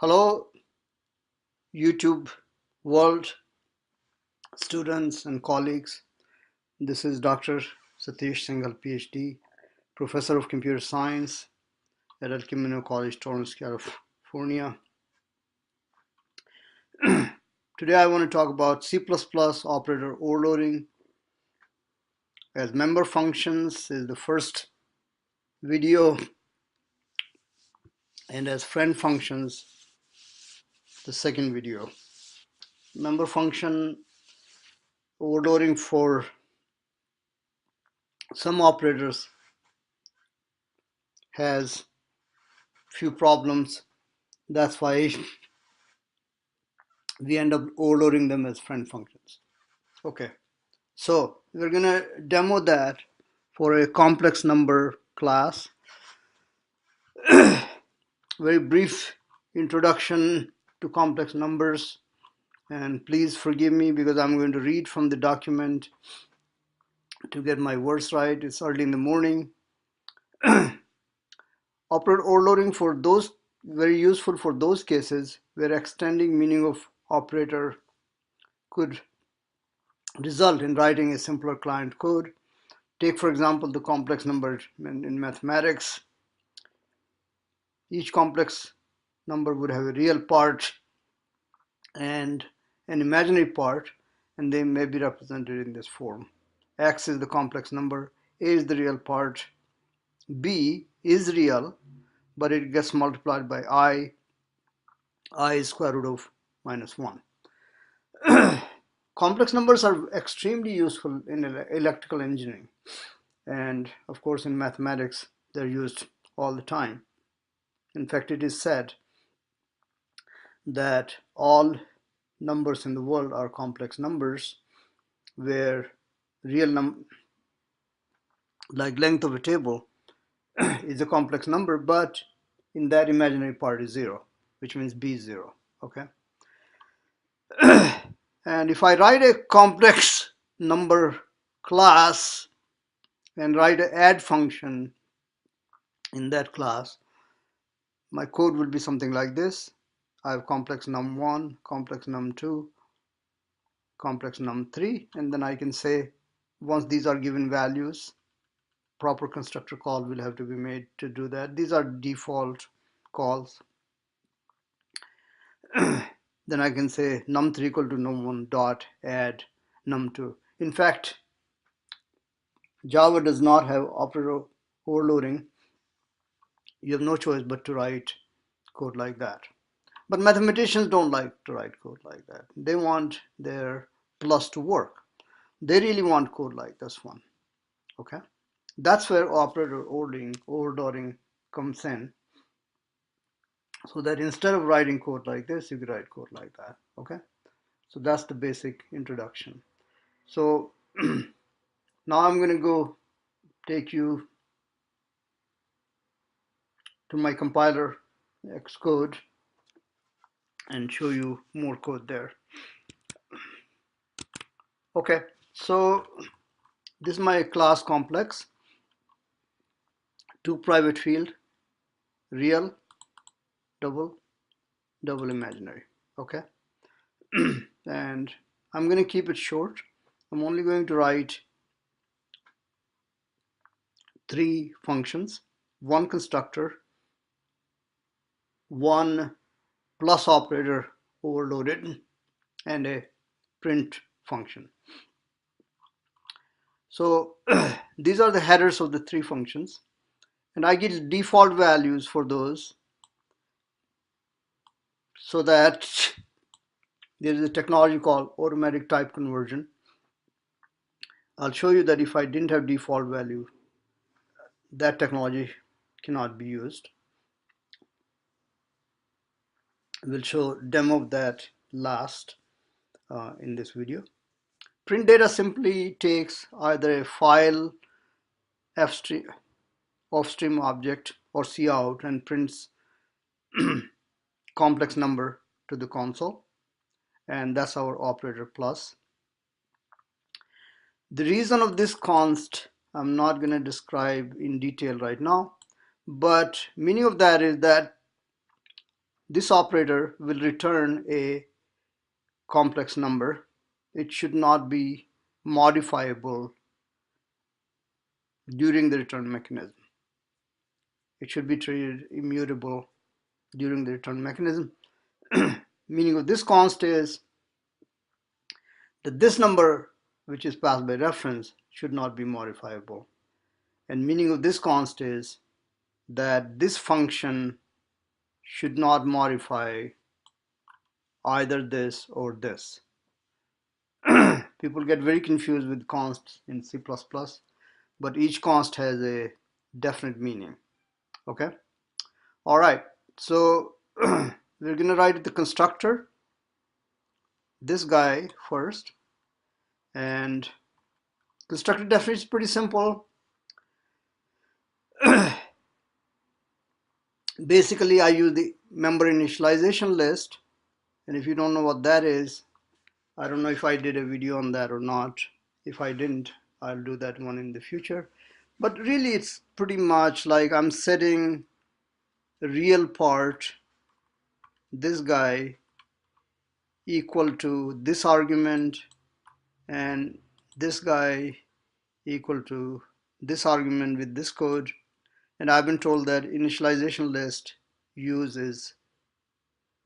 Hello, YouTube world, students and colleagues. This is Dr. Satish Singhal, PhD, Professor of Computer Science at El Camino College, Torrance, California. Today I want to talk about C++ operator overloading as member functions is the first video, and as friend functions the second video. Member function overloading for some operators has few problems. That's why we end up overloading them as friend functions. Okay, so we're gonna demo that for a complex number class. Very brief introduction to complex numbers, and please forgive me because I'm going to read from the document to get my words right. It's early in the morning. Operator overloading for those, very useful for those cases where extending meaning of operator could result in writing a simpler client code. Take, for example, the complex number in mathematics. Each complex number would have a real part and an imaginary part, and they may be represented in this form. X is the complex number, A is the real part, B is real, but it gets multiplied by I is square root of -1. Complex numbers are extremely useful in electrical engineering, and of course in mathematics they're used all the time. In fact, it is said that all numbers in the world are complex numbers, where real like length of a table is a complex number, but in that imaginary part is 0, which means B is 0. Okay. And if I write a complex number class and write an add function in that class, my code will be something like this. I have complex num1, complex num2, complex num3, and then I can say, once these are given values, proper constructor call will have to be made to do that. These are default calls. Then I can say num3 equal to num1 dot add num2. In fact, Java does not have operator overloading. You have no choice but to write code like that. But mathematicians don't like to write code like that. They want their plus to work. They really want code like this one. Okay, that's where operator overloading comes in, so that instead of writing code like this, you could write code like that. Okay, so that's the basic introduction. So now I'm going to go take you to my compiler Xcode and show you more code there. Okay, so this is my class complex. Two private field, real, double, double imaginary. Okay. And I'm going to keep it short. I'm only going to write 3 functions, one constructor, one plus operator overloaded, and a print function. So these are the headers of the 3 functions, and I get default values for those, so that there is a technology called automatic type conversion. I'll show you that if I didn't have default value, that technology cannot be used. We'll show demo of that last in this video. Print data simply takes either a file, offstream object, or cout, and prints complex number to the console, and that's our operator plus. The reason of this const I'm not going to describe in detail right now, but meaning of that is that this operator will return a complex number. It should not be modifiable during the return mechanism. It should be treated immutable during the return mechanism. Meaning of this const is that this number, which is passed by reference, should not be modifiable. And meaning of this const is that this function should not modify either this or this. People get very confused with consts in C++, but each const has a definite meaning. Okay? All right. So we're going to write the constructor, this guy first. And constructor definition is pretty simple. Basically, I use the member initialization list. And if you don't know what that is, I don't know if I did a video on that or not. If I didn't, I'll do that one in the future. But really, it's pretty much like I'm setting the real part, this guy, equal to this argument, and this guy equal to this argument with this code. And I've been told that initialization list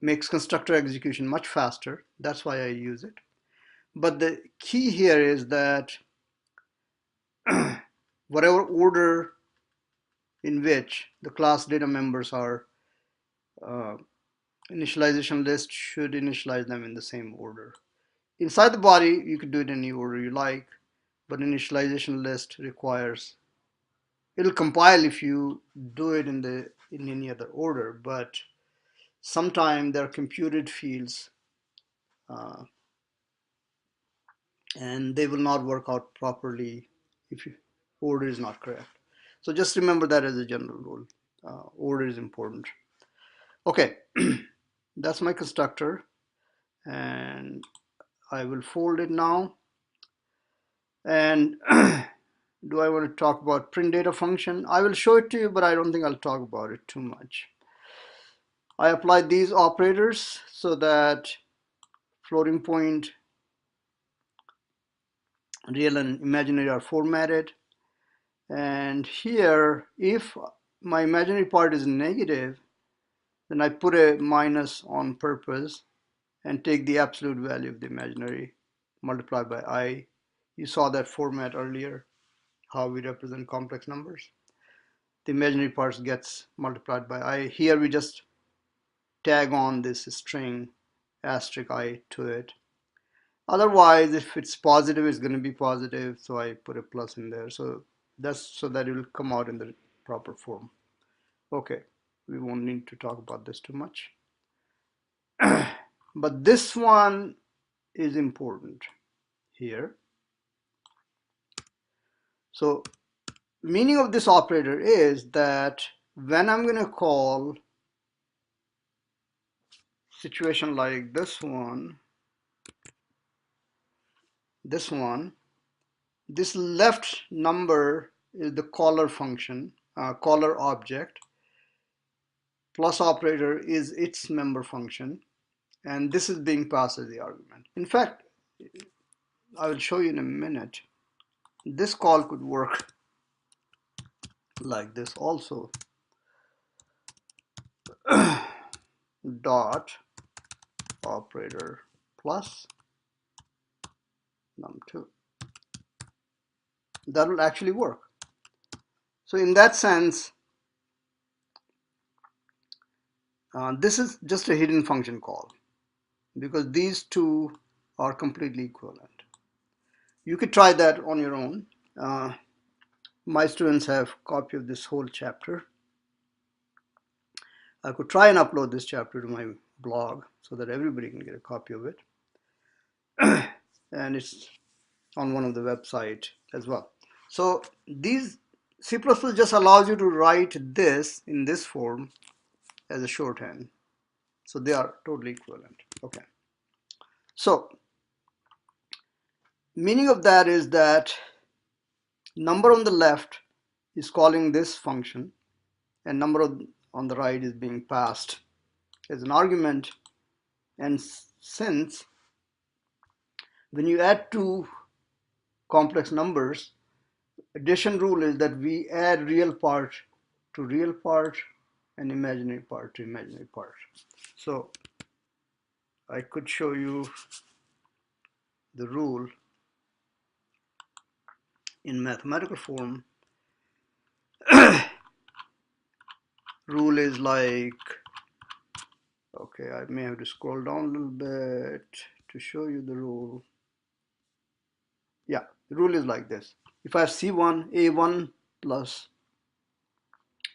makes constructor execution much faster. That's why I use it. But the key here is that whatever order in which the class data members are, initialization list should initialize them in the same order. Inside the body, you could do it in any order you like, but initialization list requires, it'll compile if you do it in any other order, but sometimes there are computed fields and they will not work out properly if order is not correct. So just remember that as a general rule. Order is important. Okay, that's my constructor, and I will fold it now. And do I want to talk about print data function? I will show it to you, but I don't think I'll talk about it too much. I applied these operators so that floating point, real and imaginary are formatted. And here, if my imaginary part is negative, then I put a minus on purpose and take the absolute value of the imaginary multiplied by I. You saw that format earlier, how we represent complex numbers. The imaginary part gets multiplied by I. Here we just tag on this string asterisk I to it. Otherwise, if it's positive, it's going to be positive, so I put a plus in there. So that's so that it will come out in the proper form. Okay, we won't need to talk about this too much. But this one is important here. So meaning of this operator is that when I'm going to call situation like this left number is the caller function, caller object. Plus operator is its member function, and this is being passed as the argument. In fact, I will show you in a minute. This call could work like this also. Dot operator plus num2. That will actually work. So in that sense, this is just a hidden function call because these two are completely equivalent. You could try that on your own. My students have a copy of this whole chapter. I could try and upload this chapter to my blog so that everybody can get a copy of it. And it's on one of the websites as well. So these C++ just allows you to write this in this form as a shorthand. So they are totally equivalent. Okay. So meaning of that is that number on the left is calling this function and number on the right is being passed as an argument. And since when you add two complex numbers, addition rule is that we add real part to real part and imaginary part to imaginary part. So I could show you the rule in mathematical form. Rule is like, okay, I may have to scroll down a little bit to show you the rule. Yeah, the rule is like this. If I have C1, A1 plus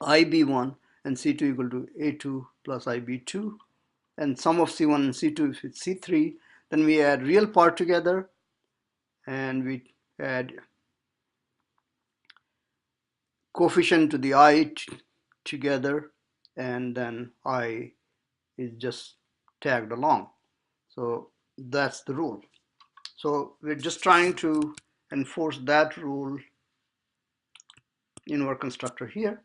IB1 and C2 equal to A2 plus IB2, and sum of C1 and C2 if it's C3, then we add real part together and we add coefficient to the I together, and then I is just tagged along. So that's the rule. So we're just trying to enforce that rule in our constructor here.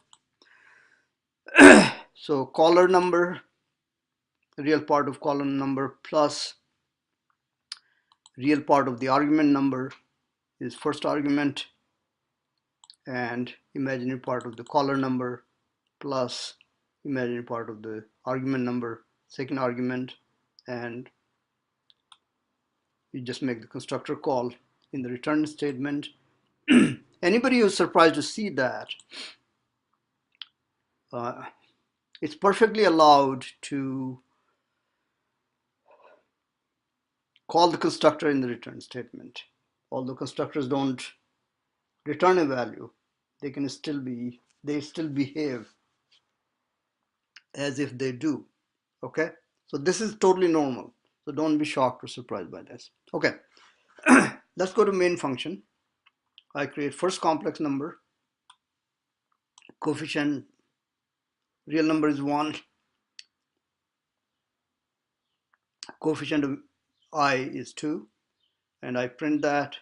So caller number, real part of column number plus real part of the argument number is first argument, and imaginary part of the caller number plus imaginary part of the argument number, second argument, and you just make the constructor call in the return statement. Anybody who's surprised to see that, it's perfectly allowed to call the constructor in the return statement. Although constructors don't return a value, they still behave as if they do. Okay, so this is totally normal. So don't be shocked or surprised by this. Okay, let's go to main function. I create first complex number, coefficient, real number is 1, coefficient of I is 2, and I print that.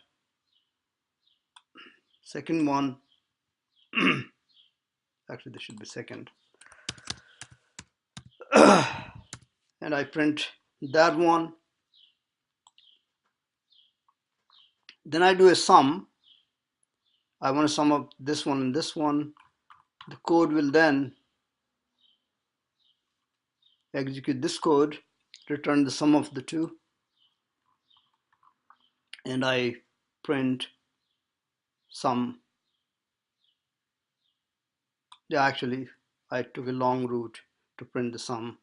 Second one, actually this should be second, and I print that one. Then I do a sum. I want to sum up this one and this one. The code will then execute this code, return the sum of the two, and I print sum. Yeah, actually, I took a long route to print the sum.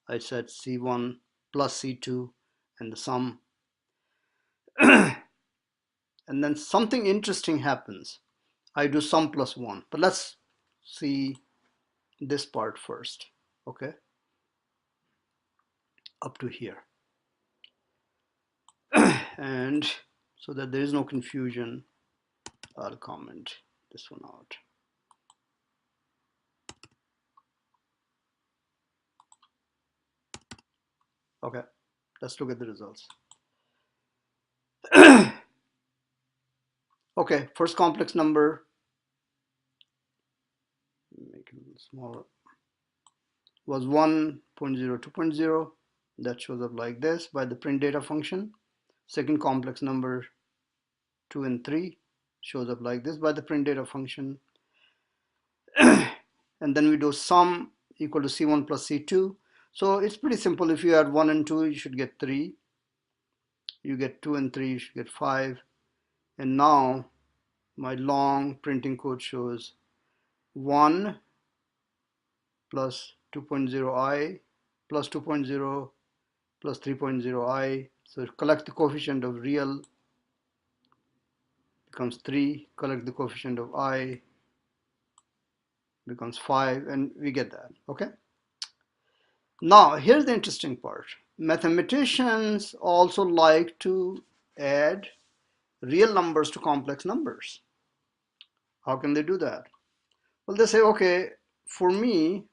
I said C1 plus C2 and the sum. And then something interesting happens. I do sum plus 1. But let's see this part first. Okay? Up to here. And so that there is no confusion, I'll comment this one out. Okay, let's look at the results. Okay, first complex number, make it a little smaller, was 1.0, 2.0. That shows up like this by the print data function. Second complex number, 2 and 3, shows up like this by the print data function. And then we do sum equal to C1 plus C2. So it's pretty simple. If you add 1 and 2, you should get 3. You get 2 and 3, you should get 5. And now my long printing code shows 1 plus 2.0i plus 2.0 plus 3.0i. So collect the coefficient of real becomes 3, collect the coefficient of I becomes 5, and we get that. Okay, now here's the interesting part. Mathematicians also like to add real numbers to complex numbers. How can they do that? Well, they say, okay, for me,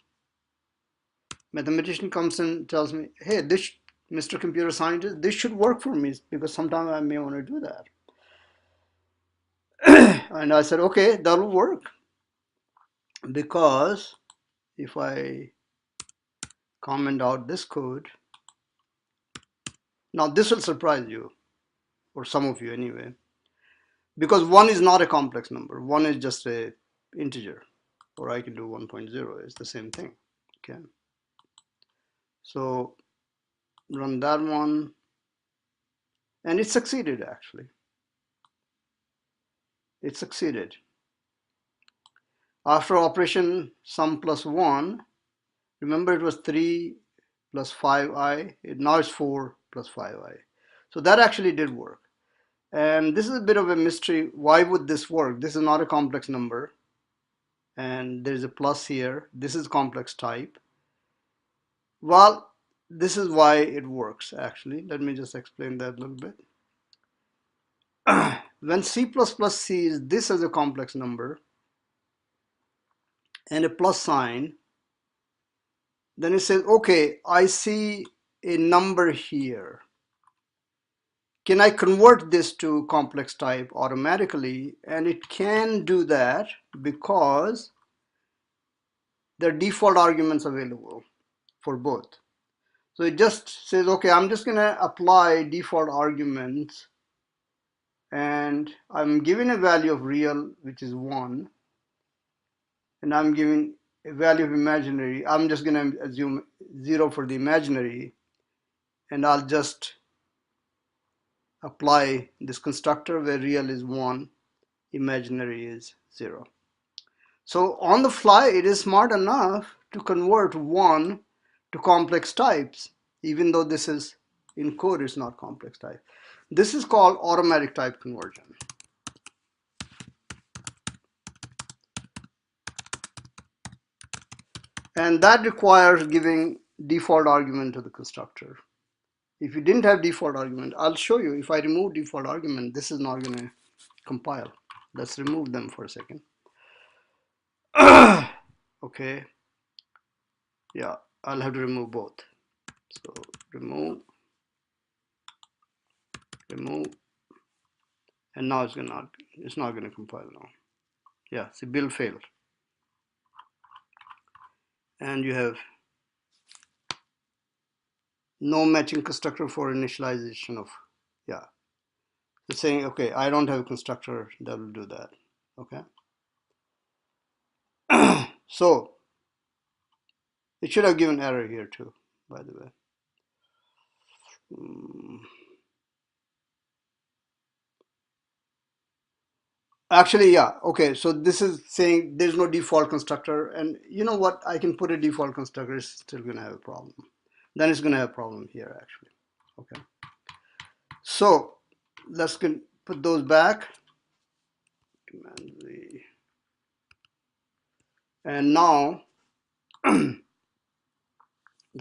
mathematician comes and tells me, hey, this, Mr. Computer Scientist, this should work for me because sometimes I may want to do that. And I said, okay, that'll work, because if I comment out this code. Now this will surprise you, or some of you anyway, because 1 is not a complex number. 1 is just a integer, or I can do 1.0. It's the same thing. Okay. So run that one, and it succeeded actually. It succeeded. After operation sum plus 1, remember it was 3 plus 5i, now it's 4 plus 5i. So that actually did work. And this is a bit of a mystery. Why would this work? This is not a complex number. And there's a plus here. This is complex type. Well, this is why it works actually. Let me just explain that a little bit. When C++ sees this as a complex number and a plus sign, then it says, okay, I see a number here. Can I convert this to complex type automatically? And it can do that because there are default arguments available for both. So it just says, okay, I'm just going to apply default arguments, and I'm giving a value of real, which is 1, and I'm giving a value of imaginary. I'm just going to assume 0 for the imaginary, and I'll just apply this constructor where real is 1, imaginary is 0. So on the fly, it is smart enough to convert 1 to complex types, even though this is in code, it's not complex type. This is called automatic type conversion. And that requires giving default argument to the constructor. If you didn't have default argument, I'll show you. If I remove default argument, this is not going to compile. Let's remove them for a second. Okay. Yeah, I'll have to remove both. So remove, and now it's not going to compile now. Yeah, see, build failed. And you have no matching constructor for initialization of, yeah. It's saying, okay, I don't have a constructor that will do that. Okay. So it should have given error here too, by the way. Actually, yeah, okay, so this is saying there's no default constructor, and you know what, I can put a default constructor, it's still going to have a problem. Then it's going to have a problem here actually. Okay, so let's put those back. Command V. And now the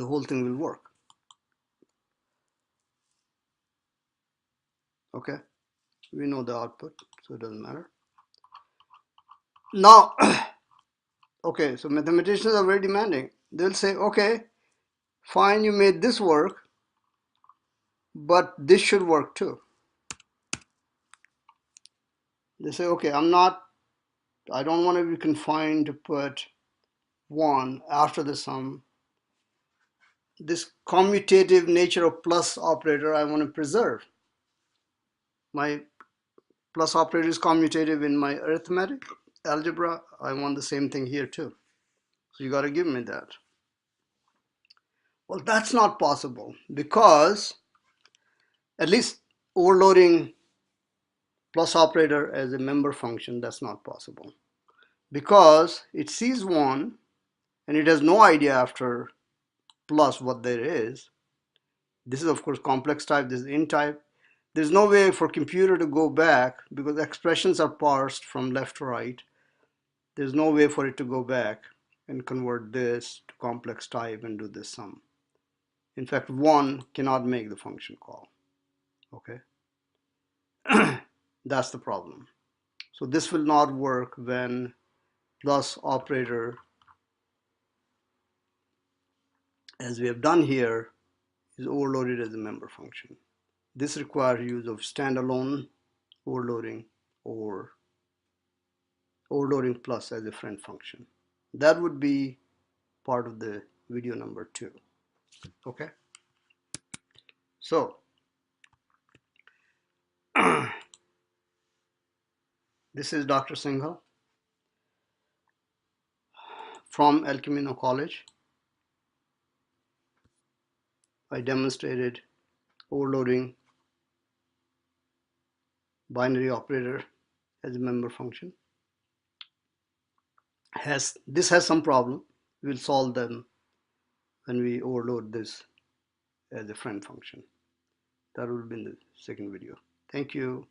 whole thing will work. Okay, we know the output, so it doesn't matter. Now, okay, so mathematicians are very demanding. They'll say, okay, fine, you made this work, but this should work too. They say, okay, I don't want to be confined to put 1 after the sum. This commutative nature of plus operator I want to preserve. My plus operator is commutative in my arithmetic algebra. I want the same thing here too. So you got to give me that. Well, that's not possible because at least overloading plus operator as a member function, that's not possible. Because it sees 1 and it has no idea after plus what there is. This is of course complex type, this is int type. There's no way for computer to go back because expressions are parsed from left to right. There's no way for it to go back and convert this to complex type and do this sum. In fact, 1 cannot make the function call. Okay. That's the problem. So this will not work when plus operator, as we have done here, is overloaded as a member function. This requires use of standalone overloading or overloading plus as a friend function. That would be part of the video number 2. Okay, so this is Dr. Singhal from El Camino College. I demonstrated overloading binary operator as a member function. This has some problem. We'll solve them when we overload this as a friend function. That will be in the second video. Thank you.